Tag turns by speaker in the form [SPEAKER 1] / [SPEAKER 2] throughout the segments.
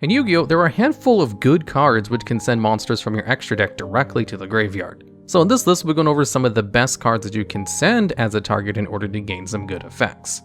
[SPEAKER 1] In Yu-Gi-Oh, there are a handful of good cards which can send monsters from your extra deck directly to the graveyard. So in this list, we're going over some of the best cards that you can send as a target in order to gain some good effects.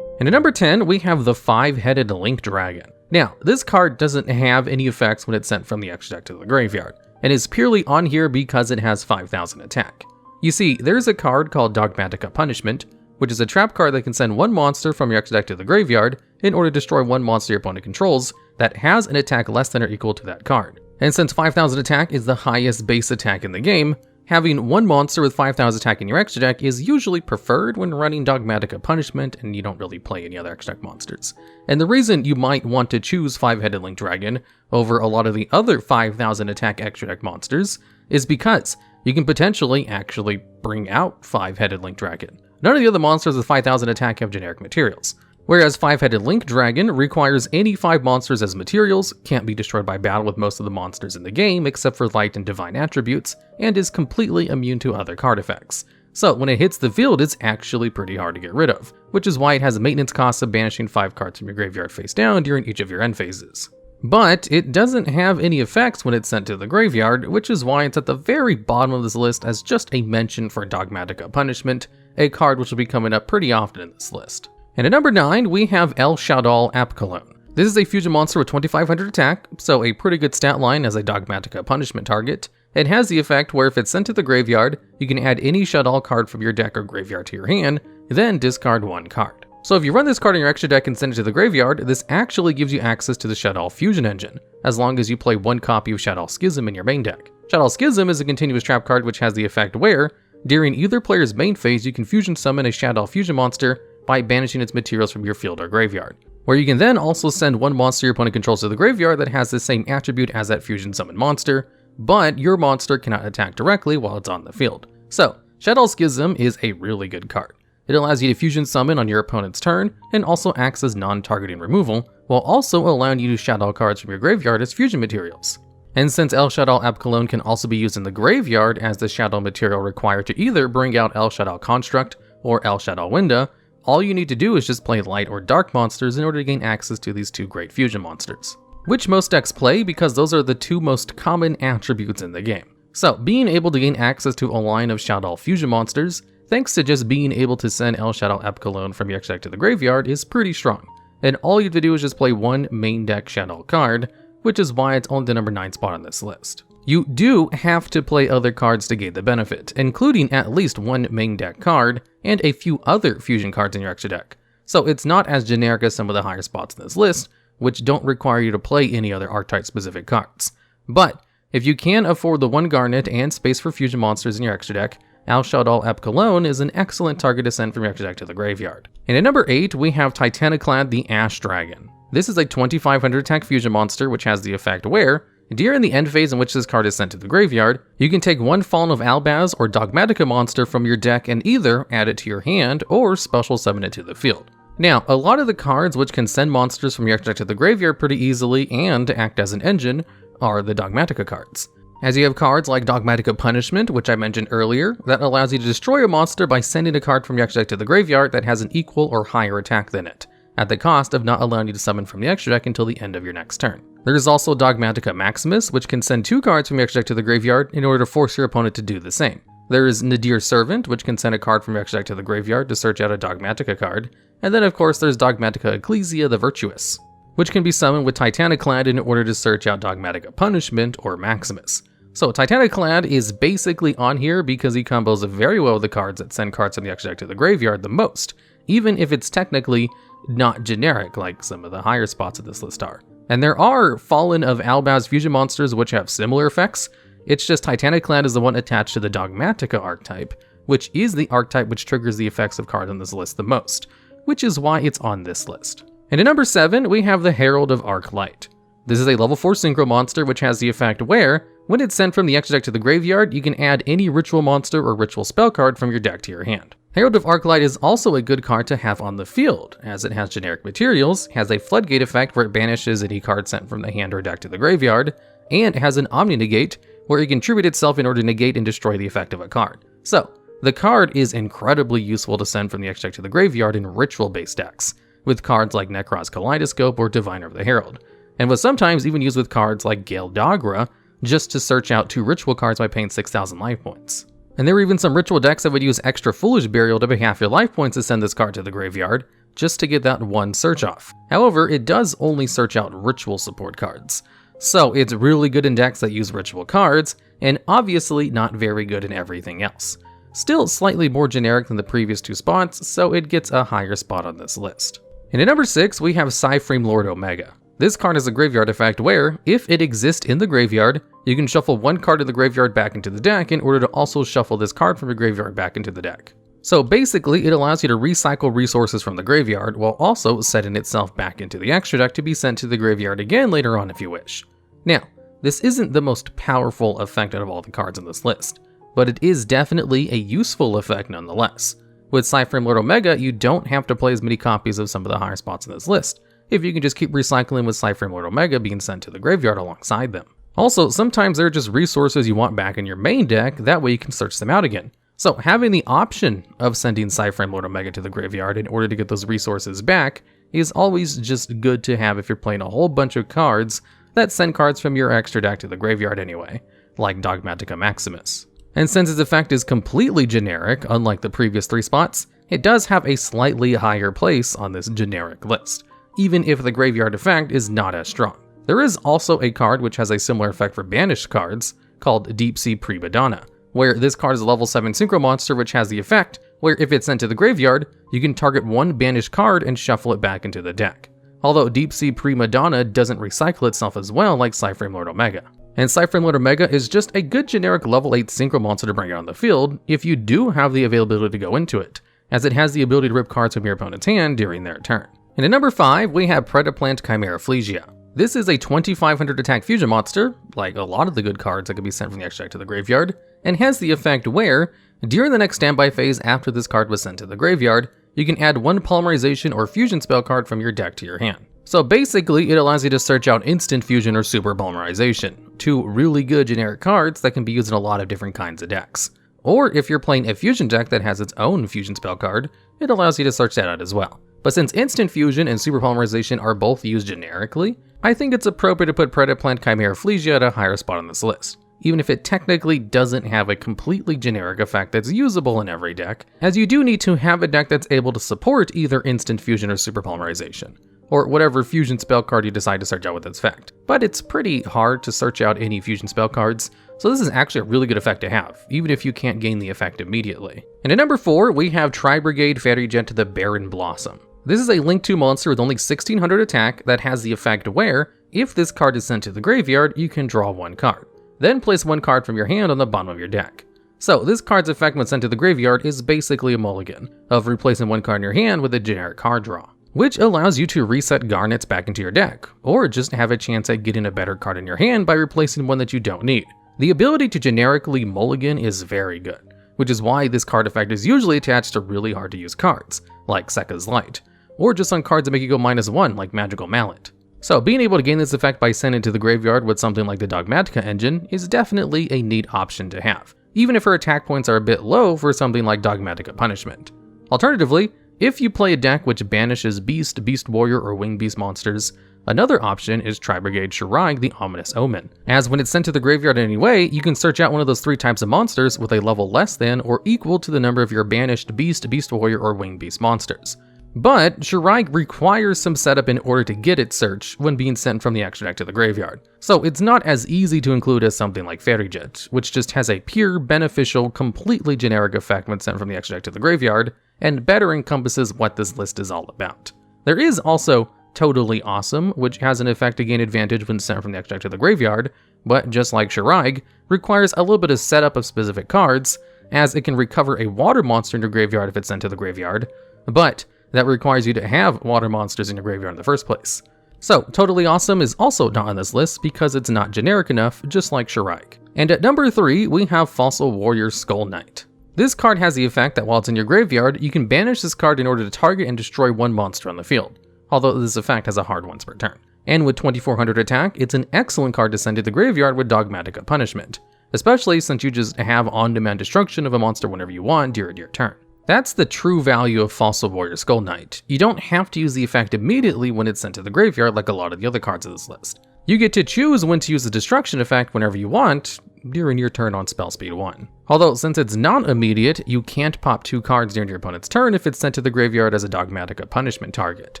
[SPEAKER 1] And at number 10, we have the 5-headed Link Dragon. Now, this card doesn't have any effects when it's sent from the extra deck to the graveyard, and is purely on here because it has 5,000 attack. You see, there's a card called Dogmatika Punishment, which is a trap card that can send one monster from your extra deck to the graveyard in order to destroy one monster your opponent controls that has an attack less than or equal to that card. And since 5,000 attack is the highest base attack in the game, having one monster with 5,000 attack in your extra deck is usually preferred when running Dogmatika Punishment and you don't really play any other extra deck monsters. And the reason you might want to choose 5-headed Link Dragon over a lot of the other 5,000 attack extra deck monsters is because you can potentially actually bring out 5-headed Link Dragon. None of the other monsters with 5,000 attack have generic materials, whereas 5-headed Link Dragon requires any 5 monsters as materials, can't be destroyed by battle with most of the monsters in the game except for light and divine attributes, and is completely immune to other card effects. So when it hits the field, it's actually pretty hard to get rid of, which is why it has a maintenance cost of banishing 5 cards from your graveyard face down during each of your end phases. But it doesn't have any effects when it's sent to the graveyard, which is why it's at the very bottom of this list as just a mention for Dogmatika Punishment, a card which will be coming up pretty often in this list. And at number 9, we have Shaddoll Apkallone. This is a fusion monster with 2,500 attack, so a pretty good stat line as a Dogmatika Punishment target. It has the effect where if it's sent to the graveyard, you can add any Shaddoll card from your deck or graveyard to your hand, then discard one card. So if you run this card in your extra deck and send it to the graveyard, this actually gives you access to the Shaddoll Fusion engine, as long as you play one copy of Shaddoll Schism in your main deck. Shaddoll Schism is a continuous trap card which has the effect where, during either player's main phase, you can fusion summon a Shaddoll Fusion monster by banishing its materials from your field or graveyard, where you can then also send one monster your opponent controls to the graveyard that has the same attribute as that fusion summon monster, but your monster cannot attack directly while it's on the field. So, Shaddoll Schism is a really good card. It allows you to fusion summon on your opponent's turn, and also acts as non-targeting removal, while also allowing you to Shaddoll cards from your graveyard as fusion materials. And since Shaddoll Apkallone can also be used in the graveyard as the Shaddoll material required to either bring out Shaddoll Construct or Shaddoll Winda, all you need to do is just play light or dark monsters in order to gain access to these 2 great fusion monsters, which most decks play because those are the 2 most common attributes in the game. So being able to gain access to a line of Shaddoll fusion monsters, thanks to just being able to send Shaddoll Apkallone from your extra deck to the graveyard, is pretty strong. And all you have to do is just play one main deck Shaddoll card, which is why it's only the number 9 spot on this list. You do have to play other cards to gain the benefit, including at least one main deck card and a few other fusion cards in your extra deck. So it's not as generic as some of the higher spots in this list, which don't require you to play any other archetype specific cards. But if you can afford the 1 garnet and space for fusion monsters in your extra deck, Shaddoll Apkallone is an excellent target to send from your extra deck to the graveyard. And at number 8, we have Titaniklad the Ash Dragon. This is a 2,500 attack fusion monster which has the effect where, during the end phase in which this card is sent to the graveyard, you can take one Fallen of Albaz or Dogmatika monster from your deck and either add it to your hand or special summon it to the field. Now, a lot of the cards which can send monsters from your extra deck to the graveyard pretty easily and act as an engine are the Dogmatika cards. As you have cards like Dogmatika Punishment, which I mentioned earlier, that allows you to destroy a monster by sending a card from your extra deck to the graveyard that has an equal or higher attack than it, at the cost of not allowing you to summon from the extra deck until the end of your next turn. There is also Dogmatika Maximus, which can send 2 cards from your extra deck to the graveyard in order to force your opponent to do the same. There is Nadir Servant, which can send a card from your extra deck to the graveyard to search out a Dogmatika card. And then of course there's Dogmatika Ecclesia the Virtuous, which can be summoned with Titaniklad in order to search out Dogmatika Punishment or Maximus. So Titaniklad is basically on here because he combos very well with the cards that send cards from the extra deck to the graveyard the most, even if it's technically not generic like some of the higher spots of this list are. And there are Fallen of Albaz fusion monsters which have similar effects, it's just Titaniklad is the one attached to the Dogmatika archetype, which is the archetype which triggers the effects of cards on this list the most, which is why it's on this list. And at number 7, we have the Herald of Arclight. This is a level 4 synchro monster which has the effect where, when it's sent from the extra deck to the graveyard, you can add any ritual monster or ritual spell card from your deck to your hand. Herald of Arclight is also a good card to have on the field, as it has generic materials, has a floodgate effect where it banishes any card sent from the hand or deck to the graveyard, and has an omni-negate where it can tribute itself in order to negate and destroy the effect of a card. So, the card is incredibly useful to send from the extra deck to the graveyard in ritual-based decks, with cards like Necros Kaleidoscope or Diviner of the Herald. and was sometimes even used with cards like Gale Dogra, just to search out 2 ritual cards by paying 6,000 life points. And there were even some ritual decks that would use extra Foolish Burial to pay half your life points to send this card to the graveyard, just to get that one search off. However, it does only search out ritual support cards. So it's really good in decks that use ritual cards, and obviously not very good in everything else. Still slightly more generic than the previous 2 spots, so it gets a higher spot on this list. And at number 6, we have PSY-Framelord Omega. This card is a graveyard effect where, if it exists in the graveyard, you can shuffle 1 card in the graveyard back into the deck in order to also shuffle this card from your graveyard back into the deck. So basically, it allows you to recycle resources from the graveyard while also setting itself back into the extra deck to be sent to the graveyard again later on if you wish. Now, this isn't the most powerful effect out of all the cards on this list, but it is definitely a useful effect nonetheless. With PSY-Framelord Omega, you don't have to play as many copies of some of the higher spots in this list, if you can just keep recycling with PSY-Framelord Omega being sent to the graveyard alongside them. Also, sometimes there are just resources you want back in your main deck, that way you can search them out again. So having the option of sending PSY-Framelord Omega to the graveyard in order to get those resources back is always just good to have if you're playing a whole bunch of cards that send cards from your extra deck to the graveyard anyway, like Dogmatika Maximus. And since its effect is completely generic, unlike the previous 3 spots, it does have a slightly higher place on this generic list, even if the graveyard effect is not as strong. There is also a card which has a similar effect for banished cards, called Deep Sea Prima Donna, where this card is a level 7 synchro monster which has the effect where if it's sent to the graveyard, you can target 1 banished card and shuffle it back into the deck. Although Deep Sea Prima Donna doesn't recycle itself as well like PSY-Framelord Omega. And PSY-Framelord Omega is just a good generic level 8 synchro monster to bring out on the field if you do have the availability to go into it, as it has the ability to rip cards from your opponent's hand during their turn. And at number 5, we have Predaplant Chimerafflesia. This is a 2500 attack fusion monster, like a lot of the good cards that can be sent from the extra deck to the graveyard, and has the effect where, during the next standby phase after this card was sent to the graveyard, you can add 1 polymerization or fusion spell card from your deck to your hand. So basically, it allows you to search out instant fusion or super polymerization, 2 really good generic cards that can be used in a lot of different kinds of decks. Or if you're playing a fusion deck that has its own fusion spell card, it allows you to search that out as well. But since instant fusion and super polymerization are both used generically, I think it's appropriate to put Predaplant Chimerafflesia at a higher spot on this list, even if it technically doesn't have a completely generic effect that's usable in every deck, as you do need to have a deck that's able to support either instant fusion or super polymerization, or whatever fusion spell card you decide to search out with its effect. But it's pretty hard to search out any fusion spell cards, so this is actually a really good effect to have, even if you can't gain the effect immediately. And at number 4, we have Tri-Brigade Ferrijit the Barren Blossom. This is a Link 2 monster with only 1600 attack that has the effect where, if this card is sent to the graveyard, you can draw 1 card. Then place 1 card from your hand on the bottom of your deck. So this card's effect when sent to the graveyard is basically a mulligan, of replacing 1 card in your hand with a generic card draw, which allows you to reset garnets back into your deck, or just have a chance at getting a better card in your hand by replacing one that you don't need. The ability to generically mulligan is very good, which is why this card effect is usually attached to really hard to use cards, like Sekka's Light, or just on cards that make you go -1 like Magical Mallet. So being able to gain this effect by sending it to the graveyard with something like the Dogmatika engine is definitely a neat option to have, even if her attack points are a bit low for something like Dogmatika Punishment. Alternatively, if you play a deck which banishes Beast, Beast Warrior, or Winged Beast monsters, another option is Tri-Brigade Shaddoll the Ominous Omen, as when it's sent to the graveyard anyway, you can search out one of those 3 types of monsters with a level less than or equal to the number of your banished Beast, Beast Warrior, or Winged Beast monsters. But Shaddoll requires some setup in order to get its search when being sent from the extra deck to the graveyard, so it's not as easy to include as something like Ferrijit, which just has a pure, beneficial, completely generic effect when sent from the extra deck to the graveyard, and better encompasses what this list is all about. There is also Totally Awesome, which has an effect to gain advantage when sent from the extra deck to the graveyard, but just like Shaddoll, requires a little bit of setup of specific cards, as it can recover a water monster in your graveyard if it's sent to the graveyard, but that requires you to have water monsters in your graveyard in the first place. So Totally Awesome is also not on this list because it's not generic enough, just like Shaddoll. And at number 3, we have Fossil Warrior Skull Knight. This card has the effect that while it's in your graveyard, you can banish this card in order to target and destroy 1 monster on the field, although this effect has a hard once per turn. And with 2400 attack, it's an excellent card to send to the graveyard with Dogmatika Punishment, especially since you just have on-demand destruction of a monster whenever you want during your turn. That's the true value of Fossil Warrior Skull Knight. You don't have to use the effect immediately when it's sent to the graveyard like a lot of the other cards of this list. You get to choose when to use the destruction effect whenever you want, during your turn on spell speed 1. Although, since it's not immediate, you can't pop 2 cards during your opponent's turn if it's sent to the graveyard as a Dogmatika Punishment target.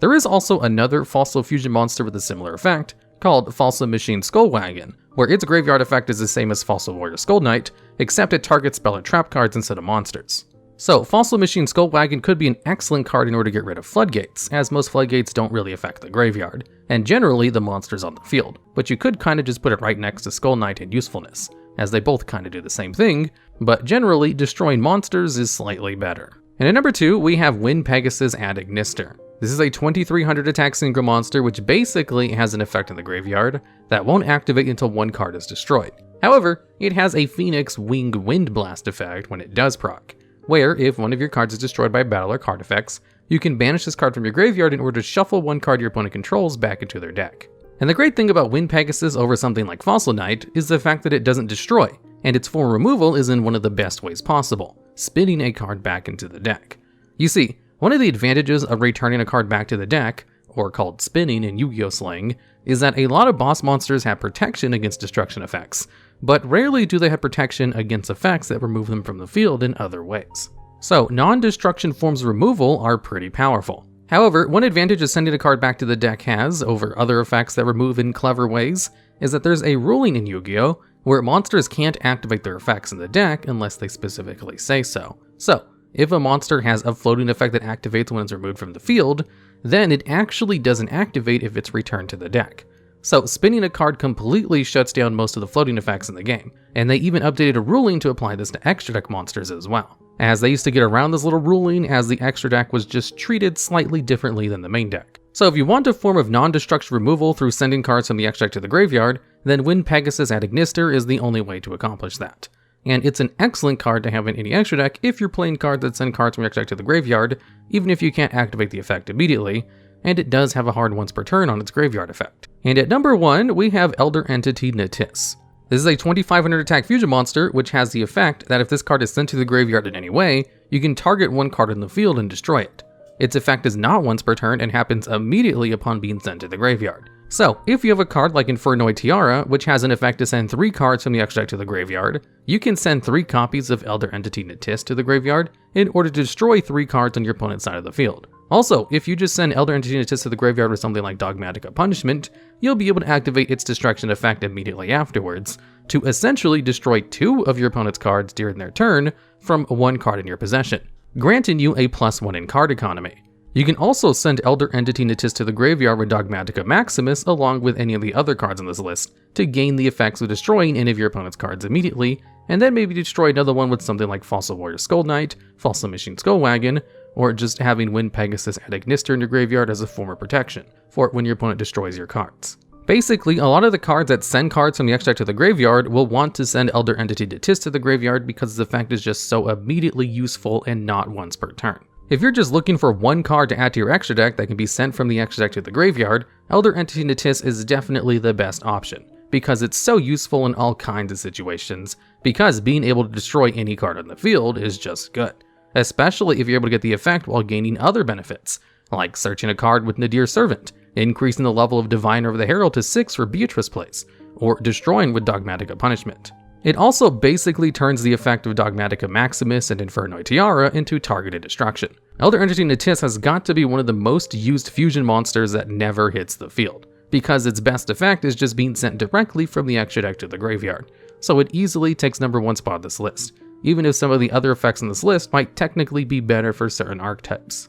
[SPEAKER 1] There is also another Fossil Fusion monster with a similar effect, called Fossil Machine Skullwagon, where its graveyard effect is the same as Fossil Warrior Skull Knight, except it targets spell and trap cards instead of monsters. So, Fossil Machine Skullwagon could be an excellent card in order to get rid of floodgates, as most floodgates don't really affect the graveyard, and generally the monsters on the field, but you could kinda just put it right next to Skull Knight in usefulness, as they both kinda do the same thing, but generally destroying monsters is slightly better. And at number 2, we have Winda Pegasus Agnister. This is a 2300 attack synchro monster which basically has an effect in the graveyard that won't activate until 1 card is destroyed. However, it has a Phoenix Winged Wind Blast effect when it does proc, where if one of your cards is destroyed by battle or card effects, you can banish this card from your graveyard in order to shuffle 1 card your opponent controls back into their deck. And the great thing about Winda Pegasus over something like Fossil Knight is the fact that it doesn't destroy, and its form removal is in one of the best ways possible, spinning a card back into the deck. You see, one of the advantages of returning a card back to the deck, or called spinning in Yu-Gi-Oh slang, is that a lot of boss monsters have protection against destruction effects, but rarely do they have protection against effects that remove them from the field in other ways. So, non-destruction forms of removal are pretty powerful. However, one advantage of sending a card back to the deck has, over other effects that remove in clever ways, is that there's a ruling in Yu-Gi-Oh! Where monsters can't activate their effects in the deck unless they specifically say so. So, if a monster has a floating effect that activates when it's removed from the field, then it actually doesn't activate if it's returned to the deck. So spinning a card completely shuts down most of the floating effects in the game, and they even updated a ruling to apply this to extra deck monsters as well, as they used to get around this little ruling as the extra deck was just treated slightly differently than the main deck. So if you want a form of non-destruction removal through sending cards from the extra deck to the graveyard, then Winda Pegasus Agnister is the only way to accomplish that. And it's an excellent card to have in any extra deck if you're playing cards that send cards from your extra deck to the graveyard, even if you can't activate the effect immediately, and it does have a hard once per turn on its graveyard effect. And at number 1, we have Elder Entity Natis. This is a 2500 attack fusion monster, which has the effect that if this card is sent to the graveyard in any way, you can target 1 card in the field and destroy it. Its effect is not once per turn and happens immediately upon being sent to the graveyard. So, if you have a card like Infernoid Tierra, which has an effect to send 3 cards from the extra deck to the graveyard, you can send 3 copies of Elder Entity Natis to the graveyard in order to destroy 3 cards on your opponent's side of the field. Also, if you just send Elder Entity Natis to the graveyard with something like Dogmatika Punishment, you'll be able to activate its destruction effect immediately afterwards, to essentially destroy 2 of your opponent's cards during their turn from 1 card in your possession, granting you a +1 in card economy. You can also send Elder Entity Natis to the graveyard with Dogmatika Maximus along with any of the other cards on this list to gain the effects of destroying any of your opponent's cards immediately, and then maybe destroy another one with something like Fossil Warrior Skull Knight, Fossil Machine Skullwagon, or just having Winda Pegasus Agnister in your graveyard as a form of protection for when your opponent destroys your cards. Basically, a lot of the cards that send cards from the extra deck to the graveyard will want to send Elder Entity Natis to the graveyard because the effect is just so immediately useful and not once per turn. If you're just looking for 1 card to add to your extra deck that can be sent from the extra deck to the graveyard, Elder Entity Natis is definitely the best option, because it's so useful in all kinds of situations, because being able to destroy any card on the field is just good. Especially if you're able to get the effect while gaining other benefits, like searching a card with Nadir Servant, increasing the level of Divine over the Herald to 6 for Beatrice plays, or destroying with Dogmatika Punishment. It also basically turns the effect of Dogmatika Maximus and Infernoid Tierra into targeted destruction. Elder Entity Natis has got to be one of the most used fusion monsters that never hits the field, because its best effect is just being sent directly from the extra deck to the graveyard, so it easily takes number 1 spot on this list, even if some of the other effects on this list might technically be better for certain archetypes.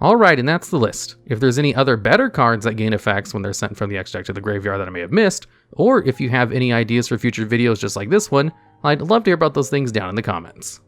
[SPEAKER 1] Alright, and that's the list. If there's any other better cards that gain effects when they're sent from the extra deck to the graveyard that I may have missed, or if you have any ideas for future videos just like this one, I'd love to hear about those things down in the comments.